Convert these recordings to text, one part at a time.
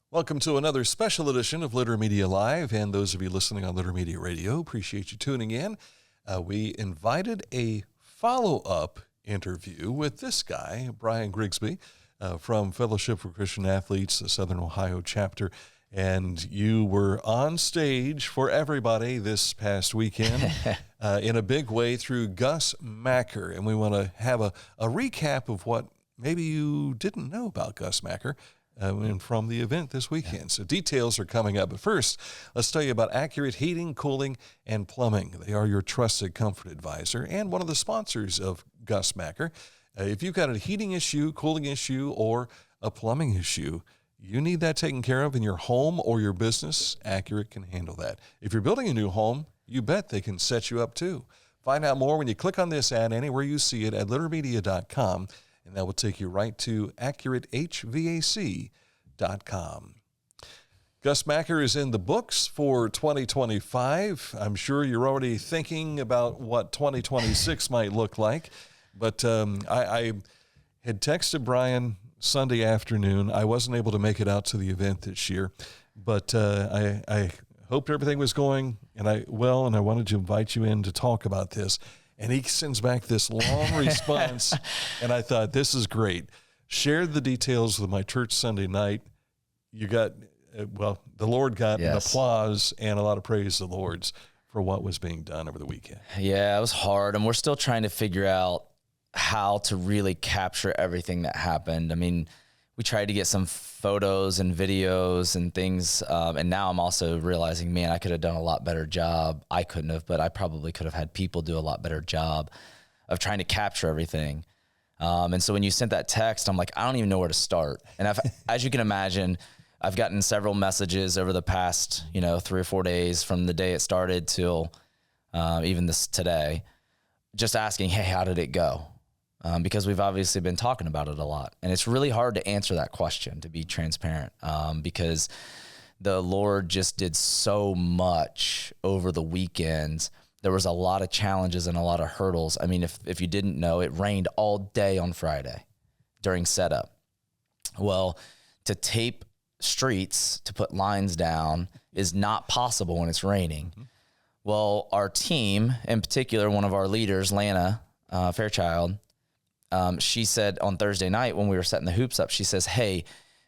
Welcome to another special edition of Litter Media Live, and those of you listening on Litter Media Radio, appreciate you tuning in. We invited a follow-up interview with this guy, Brian Grigsby, from Fellowship for Christian Athletes, the Southern Ohio chapter, and you were on stage for everybody this past weekend in a big way through Gus Macker, and we want to have a recap of what maybe you didn't know about Gus Macker and from the event this weekend. So details are coming up. But first, let's tell you about Accurate Heating, Cooling, and Plumbing. They are your trusted comfort advisor and one of the sponsors of Gus Macker. If you've got a heating issue, cooling issue, or a plumbing issue, you need that taken care of in your home or your business, Accurate can handle that. If you're building a new home, you bet they can set you up too. Find out more when you click on this ad anywhere you see it at littermedia.com. And that will take you right to AccurateHVAC.com. Gus Macker is in the books for 2025. I'm sure you're already thinking about what 2026 might look like. But I had texted Brian Sunday afternoon. I wasn't able to make it out to the event this year, but I hoped everything was going and I wanted to invite you in to talk about this. And he sends back this long response, and I thought, this is great. Shared the details with my church Sunday night. You got, the Lord got an applause and a lot of praise to the Lord's for what was being done over the weekend. Yeah, it was hard, and we're still trying to figure out how to really capture everything that happened. I mean, we tried to get some photos and videos and things, and now I'm also realizing, man, I could have done a lot better job. I couldn't have, but I probably could have had people do a lot better job of trying to capture everything. And so when you sent that text, I'm like, I don't even know where to start. And as you can imagine, I've gotten several messages over the past, 3 or 4 days from the day it started till even this today, just asking, hey, how did it go? Because we've obviously been talking about it a lot. And it's really hard to answer that question, to be transparent, because the Lord just did so much over the weekend. There was a lot of challenges and a lot of hurdles. I mean, if you didn't know, it rained all day on Friday during setup. Well, to tape streets, to put lines down is not possible when it's raining. Mm-hmm. Well, our team, in particular, one of our leaders, Lana Fairchild, she said on Thursday night when we were setting the hoops up, she says, hey,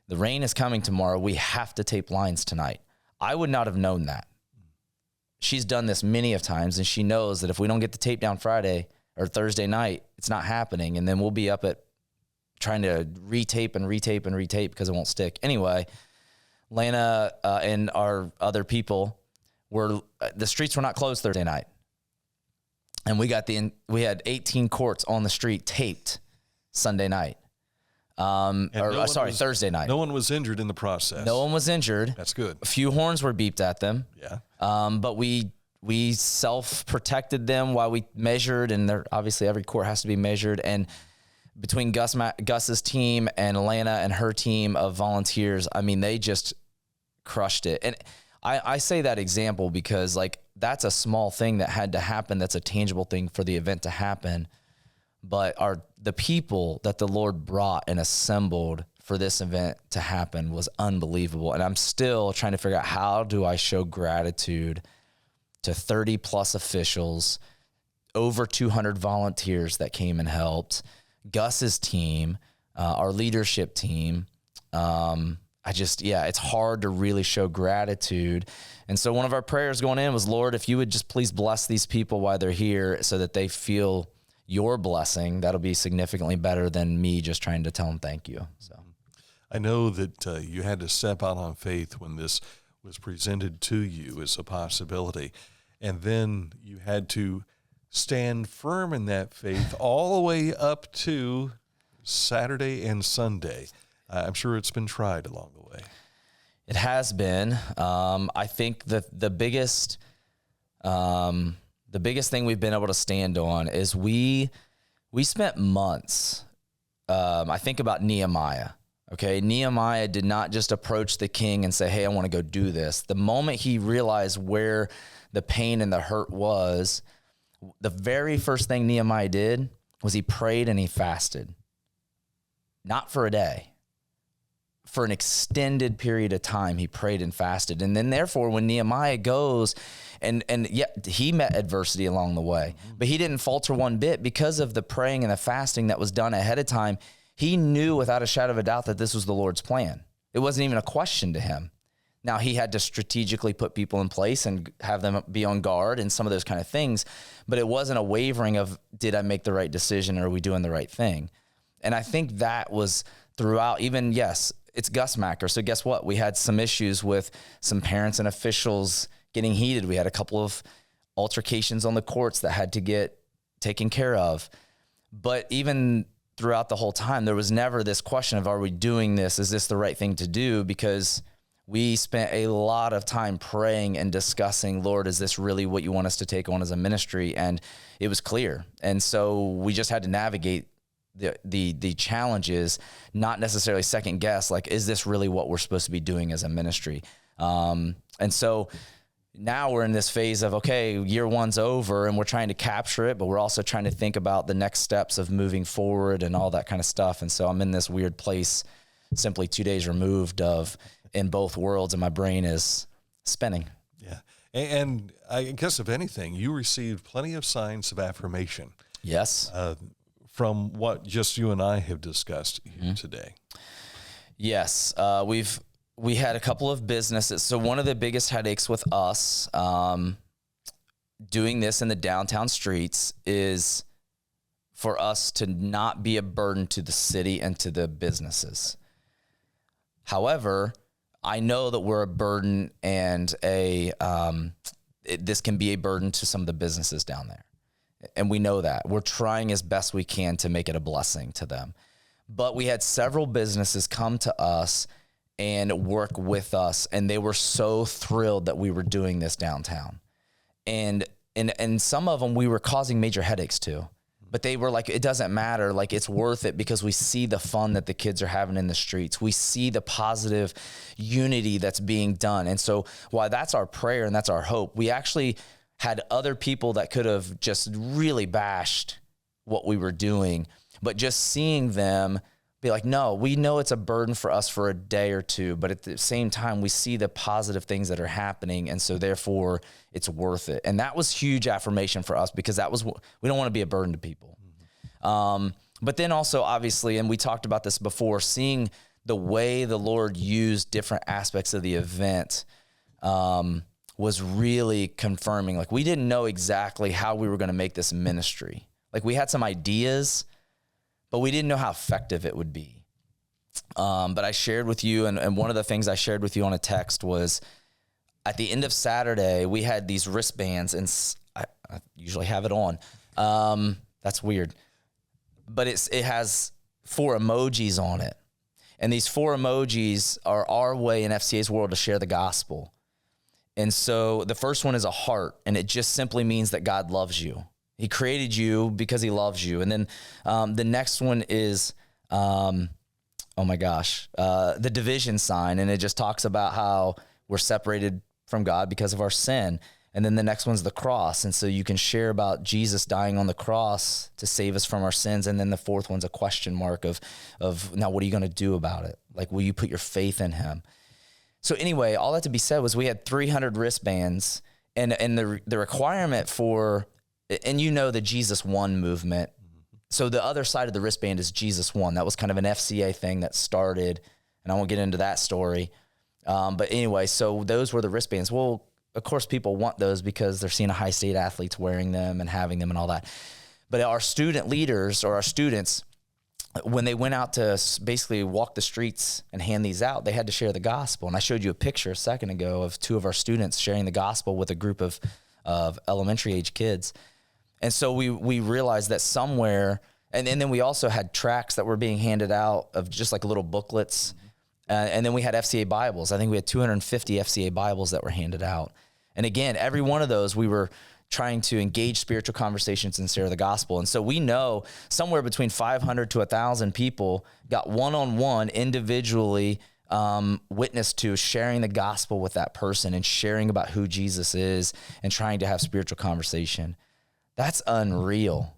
the rain is coming tomorrow. We have to tape lines tonight. I would not have known that. She's done this many of times, and she knows that if we don't get the tape down Friday or Thursday night, it's not happening. And then we'll be up at trying to retape because it won't stick. Anyway, Lana and our other people the streets were not closed Thursday night. And we had 18 courts on the street taped Sunday night. Thursday night. No one was injured in the process. No one was injured. That's good. A few horns were beeped at them. Yeah. But we self-protected them while we measured, and obviously every court has to be measured. And between Gus's team and Lana and her team of volunteers, I mean, they just crushed it. And I say that example because that's a small thing that had to happen. That's a tangible thing for the event to happen. But the people that the Lord brought and assembled for this event to happen was unbelievable. And I'm still trying to figure out, how do I show gratitude to 30 plus officials, over 200 volunteers that came and helped, Gus's team, our leadership team. It's hard to really show gratitude. And so one of our prayers going in was, Lord, if you would just please bless these people while they're here so that they feel your blessing, that'll be significantly better than me just trying to tell them thank you. So I know that you had to step out on faith when this was presented to you as a possibility. And then you had to stand firm in that faith all the way up to Saturday and Sunday. I'm sure it's been tried along the way. It has been. I think that the biggest thing we've been able to stand on is we spent months. I think about Nehemiah. Okay, Nehemiah did not just approach the king and say, hey, I want to go do this. The moment he realized where the pain and the hurt was, the very first thing Nehemiah did was he prayed and he fasted. Not for a day, for an extended period of time, he prayed and fasted. And then therefore, when Nehemiah goes and yet he met adversity along the way, but he didn't falter one bit because of the praying and the fasting that was done ahead of time. He knew without a shadow of a doubt that this was the Lord's plan. It wasn't even a question to him. Now, he had to strategically put people in place and have them be on guard and some of those kind of things, but it wasn't a wavering of, did I make the right decision or are we doing the right thing? And I think that was throughout, even, yes, it's Gus Macker. So guess what? We had some issues with some parents and officials getting heated. We had a couple of altercations on the courts that had to get taken care of. But even throughout the whole time, there was never this question of, are we doing this? Is this the right thing to do? Because we spent a lot of time praying and discussing, Lord, is this really what you want us to take on as a ministry? And it was clear. And so we just had to navigate the challenges, not necessarily second guess, like, is this really what we're supposed to be doing as a ministry? And so now we're in this phase of, okay, year one's over and we're trying to capture it, but we're also trying to think about the next steps of moving forward and all that kind of stuff. And so I'm in this weird place, simply 2 days removed of in both worlds, and my brain is spinning. Yeah. And I guess, if anything, you received plenty of signs of affirmation. Yes. From what just you and I have discussed here today. Yes. We had a couple of businesses. So one of the biggest headaches with us doing this in the downtown streets is for us to not be a burden to the city and to the businesses. However, I know that we're a burden and this can be a burden to some of the businesses down there. And we know that. We're trying as best we can to make it a blessing to them. But we had several businesses come to us and work with us, and they were so thrilled that we were doing this downtown. And some of them we were causing major headaches to. But they were like, it doesn't matter. Like, it's worth it because we see the fun that the kids are having in the streets. We see the positive unity that's being done. And so while that's our prayer and that's our hope, we actually had other people that could have just really bashed what we were doing, but just seeing them be like, no, we know it's a burden for us for a day or two, but at the same time, we see the positive things that are happening. And so therefore it's worth it. And that was huge affirmation for us, because that was, we don't want to be a burden to people. But then also, obviously, and we talked about this before, seeing the way the Lord used different aspects of the event, was really confirming. Like, we didn't know exactly how we were going to make this ministry. Like, we had some ideas, but we didn't know how effective it would be. But I shared with you, and one of the things I shared with you on a text was, at the end of Saturday, we had these wristbands, and I usually have it on. That's weird. But it has 4 emojis on it. And these 4 emojis are our way in FCA's world to share the gospel. And so the first one is a heart, and it just simply means that God loves you. He created you because he loves you. And then the next one is, the division sign. And it just talks about how we're separated from God because of our sin. And then the next one's the cross. And so you can share about Jesus dying on the cross to save us from our sins. And then the fourth one's a question mark of now, what are you going to do about it? Like, will you put your faith in him? So anyway, all that to be said was we had 300 wristbands, and the requirement for, and you know, the Jesus One movement. So the other side of the wristband is Jesus One. That was kind of an FCA thing that started, and I won't get into that story. But anyway, so those were the wristbands. Well, of course, people want those because they're seeing a high state athletes wearing them and having them and all that. But our student leaders, or our students, when they went out to basically walk the streets and hand these out, they had to share the gospel. And I showed you a picture a second ago of 2 of our students sharing the gospel with a group of elementary age kids. And so we realized that somewhere, and then we also had tracts that were being handed out of just like little booklets. And then we had FCA Bibles. I think we had 250 FCA Bibles that were handed out. And again, every one of those, we were trying to engage spiritual conversations and share the gospel. And so we know somewhere between 500 to 1,000 people got one-on-one individually witness to sharing the gospel with that person and sharing about who Jesus is and trying to have spiritual conversation. That's unreal.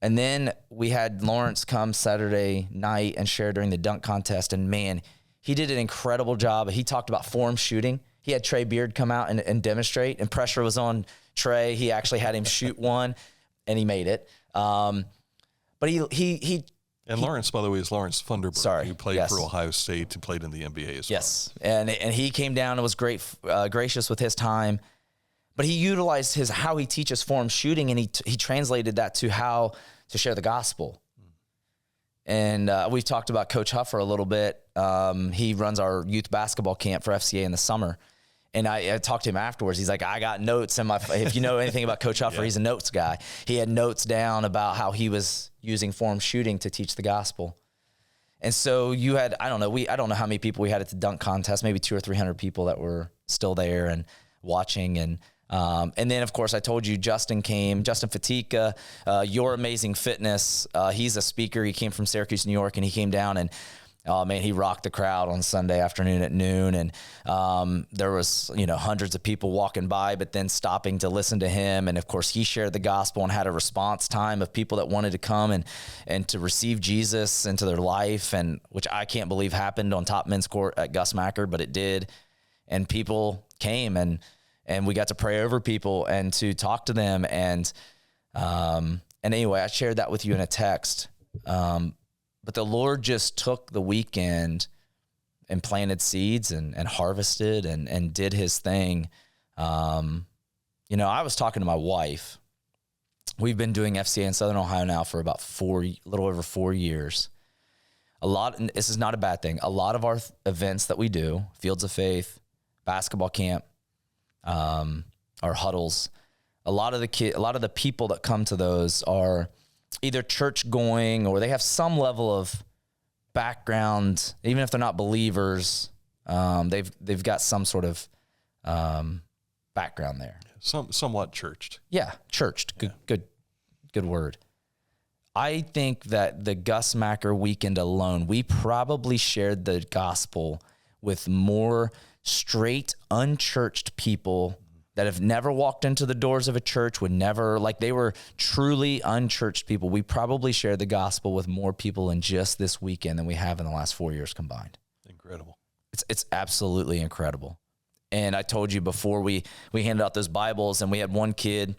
And then we had Lawrence come Saturday night and share during the dunk contest. And man, He did an incredible job. He talked about form shooting. He had Trey Beard come out and demonstrate, and pressure was on Trey. He actually had him shoot one, and he made it. But he And Lawrence, by the way, is Lawrence Funderburg. Sorry. Who played for Ohio State and played in the NBA as well. Yes. And he came down and was gracious with his time. But he utilized how he teaches form shooting, and he translated that to how to share the gospel. And we've talked about Coach Huffer a little bit. He runs our youth basketball camp for FCA in the summer. And I talked to him afterwards. He's like, I got notes in my, if you know anything about Coach Huffer, he's a notes guy. He had notes down about how he was using form shooting to teach the gospel. And so you had, I don't know how many people we had at the dunk contest, maybe 200 or 300 people that were still there and watching. And then of course I told you Justin Fatika, Your Amazing Fitness. He's a speaker. He came from Syracuse, New York, and he came down and, oh man, he rocked the crowd on Sunday afternoon at noon. And there was, hundreds of people walking by, but then stopping to listen to him. And of course he shared the gospel and had a response time of people that wanted to come and to receive Jesus into their life. And which I can't believe happened on top men's court at Gus Macker, but it did. And people came and we got to pray over people and to talk to them. And anyway, I shared that with you in a text. But the Lord just took the weekend and planted seeds and harvested and did his thing. I was talking to my wife. We've been doing FCA in Southern Ohio now for about a little over 4 years. And this is not a bad thing. A lot of our events that we do, Fields of Faith, basketball camp, our huddles, a lot of the people that come to those are either church going or they have some level of background, even if they're not believers. They've got some sort of background there. Somewhat churched. Yeah, churched. Good word. I think that the Gus Macker weekend alone, we probably shared the gospel with more straight, unchurched people that have never walked into the doors of a church, they were truly unchurched people. We probably shared the gospel with more people in just this weekend than we have in the last 4 years combined. Incredible. It's absolutely incredible. And I told you before we handed out those Bibles, and we had one kid,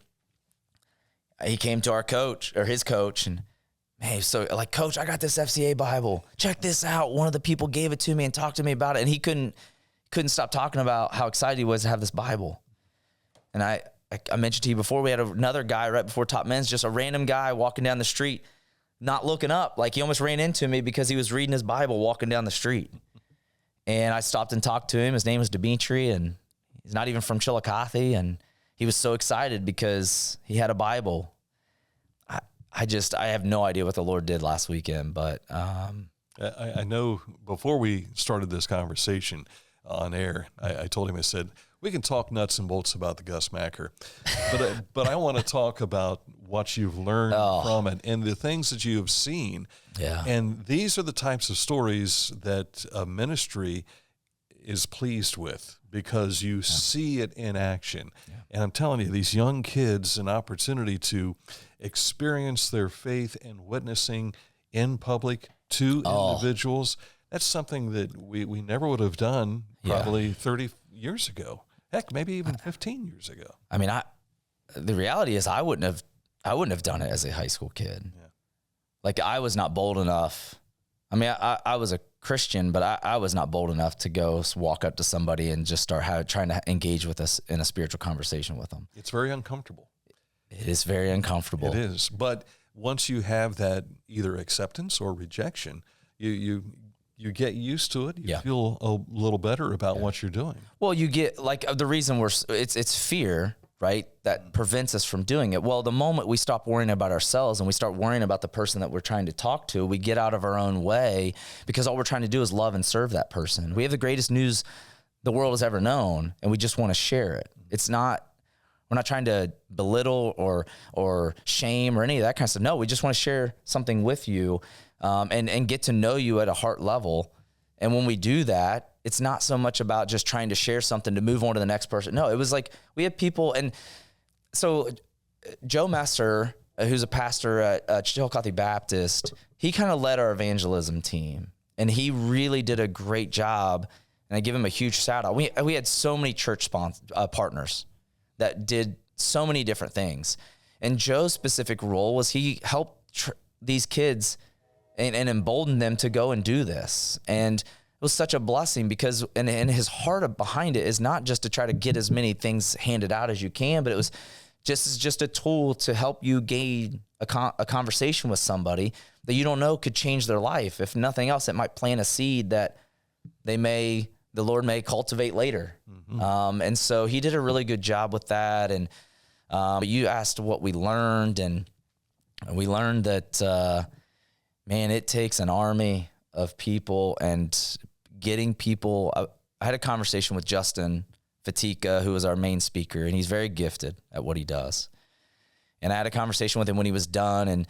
he came to our coach or his coach, and man, so like, Coach, I got this FCA Bible. Check this out. One of the people gave it to me and talked to me about it. And he couldn't stop talking about how excited he was to have this Bible. And I mentioned to you before, we had another guy right before Top Men's, just a random guy walking down the street, not looking up. Like he almost ran into me because he was reading his Bible walking down the street. And I stopped and talked to him. His name was Dimitri, and he's not even from Chillicothe. And he was so excited because he had a Bible. I have no idea what the Lord did last weekend, but I know before we started this conversation on air, I told him, I said, we can talk nuts and bolts about the Gus Macker, but I want to talk about what you've learned from it and the things that you have seen. Yeah. And these are the types of stories that a ministry is pleased with because you see it in action. Yeah. And I'm telling you, these young kids, an opportunity to experience their faith and witnessing in public to individuals. That's something that we never would have done probably 30 years ago. Heck, maybe even 15 years ago. I mean, the reality is I wouldn't have done it as a high school kid. Yeah. Like I was not bold enough. I mean, I was a Christian, but I was not bold enough to go walk up to somebody and just start trying to engage with us in a spiritual conversation with them. It's very uncomfortable. It is very uncomfortable. It is. But once you have that either acceptance or rejection, you get used to it. You feel a little better about what you're doing. Well, you get like the reason it's fear, right? That prevents us from doing it. Well, the moment we stop worrying about ourselves and we start worrying about the person that we're trying to talk to, we get out of our own way because all we're trying to do is love and serve that person. We have the greatest news the world has ever known, and we just want to share it. We're not trying to belittle or shame or any of that kind of stuff. No, we just want to share something with you and get to know you at a heart level. And when we do that, it's not so much about just trying to share something to move on to the next person. No, it was like we had people. And so Joe Messer, who's a pastor at Chillicothe Baptist, he kind of led our evangelism team. And he really did a great job. And I give him a huge shout out. We had so many church partners that did so many different things. And Joe's specific role was he helped these kids and emboldened them to go and do this. And it was such a blessing because, and his heart behind it is not just to try to get as many things handed out as you can, but it was just a tool to help you gain a conversation with somebody that you don't know could change their life. If nothing else, it might plant a seed that the Lord may cultivate later. Mm-hmm. And so he did a really good job with that. And you asked what we learned, and we learned that, man, it takes an army of people and getting people. I had a conversation with Justin Fatika, who is our main speaker, and he's very gifted at what he does. And I had a conversation with him when he was done, and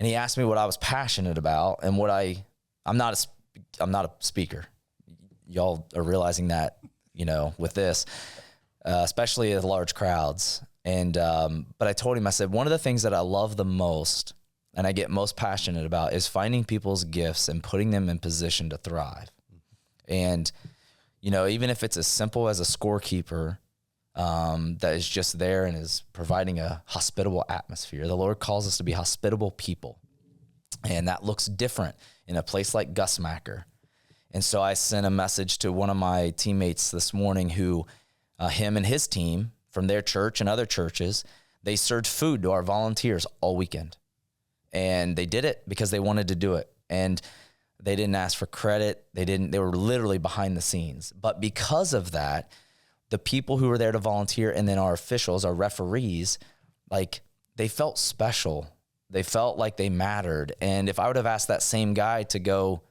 he asked me what I was passionate about and what I'm not a speaker. Y'all are realizing that, with this, especially at large crowds. And, but I told him, I said, one of the things that I love the most and I get most passionate about is finding people's gifts and putting them in position to thrive. And, even if it's as simple as a scorekeeper, that is just there and is providing a hospitable atmosphere. The Lord calls us to be hospitable people. And that looks different in a place like Gus Macker. And so I sent a message to one of my teammates this morning who, him and his team from their church and other churches, they served food to our volunteers all weekend. And they did it because they wanted to do it. And they didn't ask for credit. They were literally behind the scenes. But because of that, the people who were there to volunteer and then our officials, our referees, they felt special. They felt like they mattered. And if I would have asked that same guy to go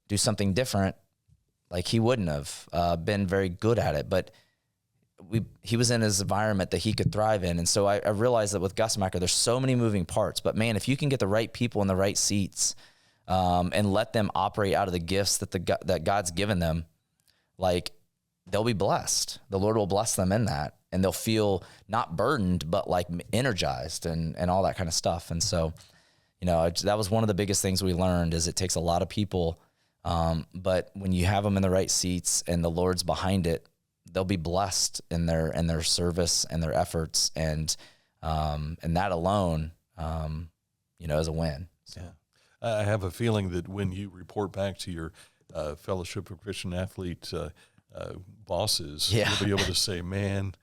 do something different, he wouldn't have been very good at it. But he was in his environment that he could thrive in. And so I realized that with Gus Macker, there's so many moving parts. But man, if you can get the right people in the right seats and let them operate out of the gifts that God's given them, they'll be blessed. The Lord will bless them in that. And they'll feel not burdened, but energized and all that kind of stuff. And so, that was one of the biggest things we learned is it takes a lot of people. But when you have them in the right seats and the Lord's behind it, they'll be blessed in their service and their efforts. And that alone, is a win. So. Yeah. I have a feeling that when you report back to your Fellowship of Christian Athlete bosses, you'll be able to say, man,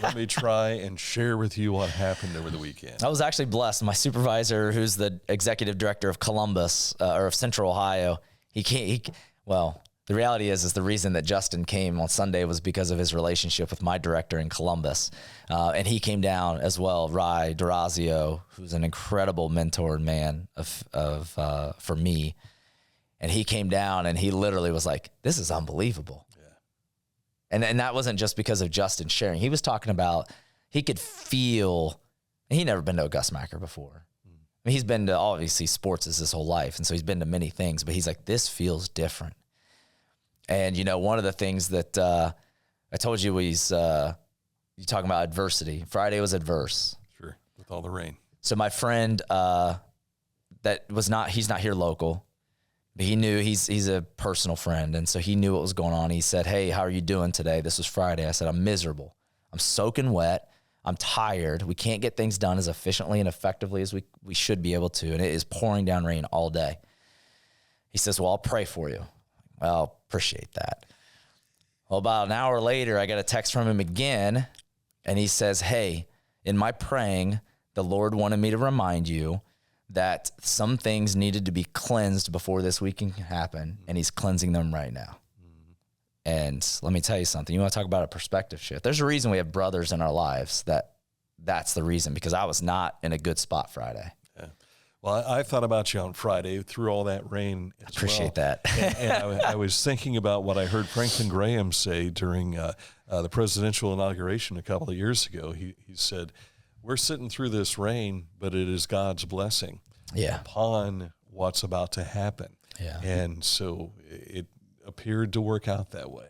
let me try and share with you what happened over the weekend. I was actually blessed. My supervisor, who's the executive director of Columbus, or of Central Ohio, the reality is the reason that Justin came on Sunday was because of his relationship with my director in Columbus. And he came down as well, Rai Durazio, who's an incredible mentor and man for me. And he came down and he literally was like, this is unbelievable. Yeah. And that wasn't just because of Justin sharing. He was talking about, he could feel, he'd never been to a Gus Macker before. I mean, he's been to, obviously, sports his whole life. And so he's been to many things, but he's like, this feels different. And, one of the things that I told you was, you talking about adversity. Friday was adverse. Sure, with all the rain. So my friend he's not here local, but he knew he's a personal friend. And so he knew what was going on. He said, hey, how are you doing today? This was Friday. I said, I'm miserable. I'm soaking wet. I'm tired. We can't get things done as efficiently and effectively as we should be able to. And it is pouring down rain all day. He says, well, I'll pray for you. Well, appreciate that. Well, about an hour later, I got a text from him again, and he says, hey, in my praying, the Lord wanted me to remind you that some things needed to be cleansed before this weekend can happen, and he's cleansing them right now. And let me tell you something. You want to talk about a perspective shift? There's a reason we have brothers in our lives that's the reason, because I was not in a good spot Friday. Yeah. Well, I thought about you on Friday through all that rain as Appreciate that. and I was thinking about what I heard Franklin Graham say during the presidential inauguration a couple of years ago. He said, we're sitting through this rain, but it is God's blessing upon what's about to happen. Yeah. And so it appeared to work out that way.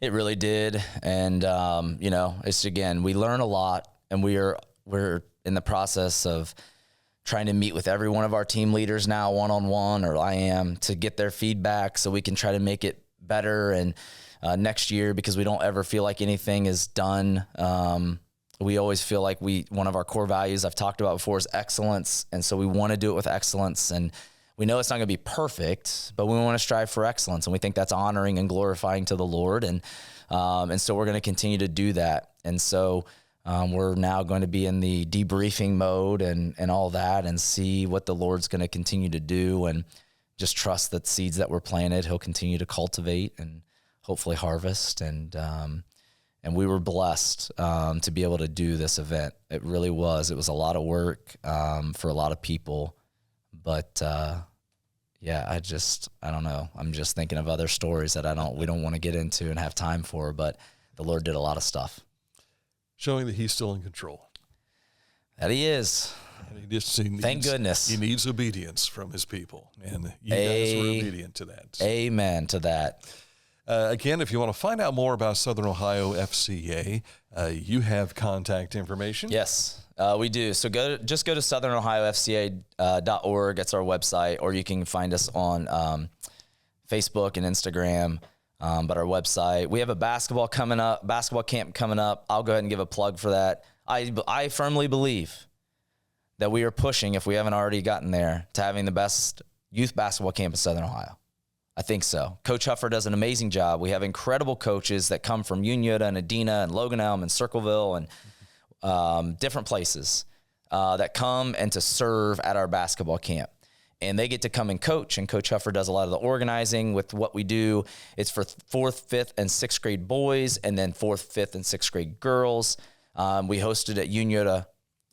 It really did. And, it's, again, we learn a lot, and we're in the process of trying to meet with every one of our team leaders now one-on-one, or I am, to get their feedback so we can try to make it better. And next year, because we don't ever feel like anything is done. We always feel like one of our core values I've talked about before is excellence. And so we want to do it with excellence. And we know it's not going to be perfect, but we want to strive for excellence. And we think that's honoring and glorifying to the Lord. And so we're going to continue to do that. And so we're now going to be in the debriefing mode and all that, and see what the Lord's going to continue to do, and just trust that seeds that were planted, he'll continue to cultivate and hopefully harvest. And we were blessed to be able to do this event. It really was. It was a lot of work for a lot of people, but yeah, I don't know. I'm just thinking of other stories that we don't want to get into and have time for, but the Lord did a lot of stuff. Showing that he's still in control. That he is. And he needs, thank goodness. He needs obedience from his people. And you guys were obedient to that. So. Amen to that. Again, if you want to find out more about Southern Ohio FCA, you have contact information. Yes, we do. So just go to southernohiofca.org. That's our website, or you can find us on Facebook and Instagram. But our website, we have a basketball camp coming up. I'll go ahead and give a plug for that. I firmly believe that we are pushing, if we haven't already gotten there, to having the best youth basketball camp in Southern Ohio. I think so. Coach Huffer does an amazing job. We have incredible coaches that come from Unyuta and Adina and Logan Elm and Circleville and different places that come and to serve at our basketball camp. And they get to come and coach, and Coach Huffer does a lot of the organizing with what we do. It's for 4th, 5th, and 6th grade boys, and then 4th, 5th, and 6th grade girls. We hosted at Unyuta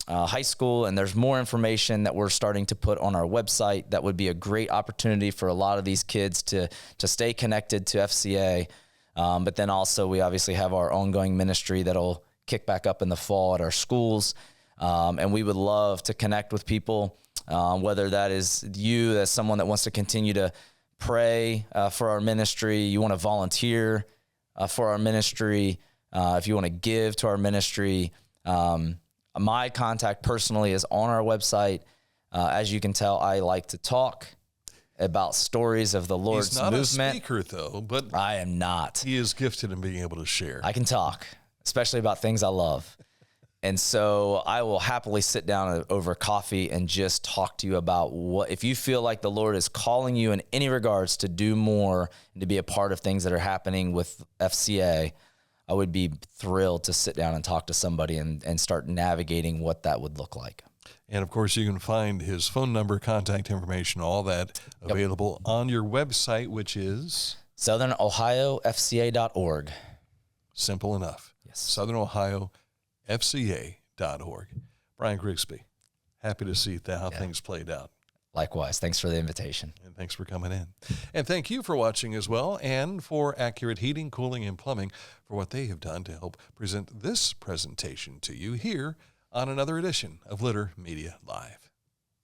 High School, and there's more information that we're starting to put on our website. That would be a great opportunity for a lot of these kids to stay connected to FCA. But then also we obviously have our ongoing ministry that'll kick back up in the fall at our schools. And we would love to connect with people, whether that is you as someone that wants to continue to pray for our ministry, you want to volunteer for our ministry, if you want to give to our ministry. My contact personally is on our website. As you can tell, I like to talk about stories of the Lord's movement. He's not a speaker, though, but I am not. He is gifted in being able to share. I can talk, especially about things I love. And so I will happily sit down over coffee and just talk to you about if you feel like the Lord is calling you in any regards to do more and to be a part of things that are happening with FCA, I would be thrilled to sit down and talk to somebody and start navigating what that would look like. And of course, you can find his phone number, contact information, all that available on your website, which is southernohiofca.org. Simple enough. Yes. southernohiofca.org. Brian Grigsby, happy to see how things played out. Likewise. Thanks for the invitation. And thanks for coming in. And thank you for watching as well, and for Accurate Heating, Cooling, and Plumbing for what they have done to help present this presentation to you here on another edition of Litter Media Live.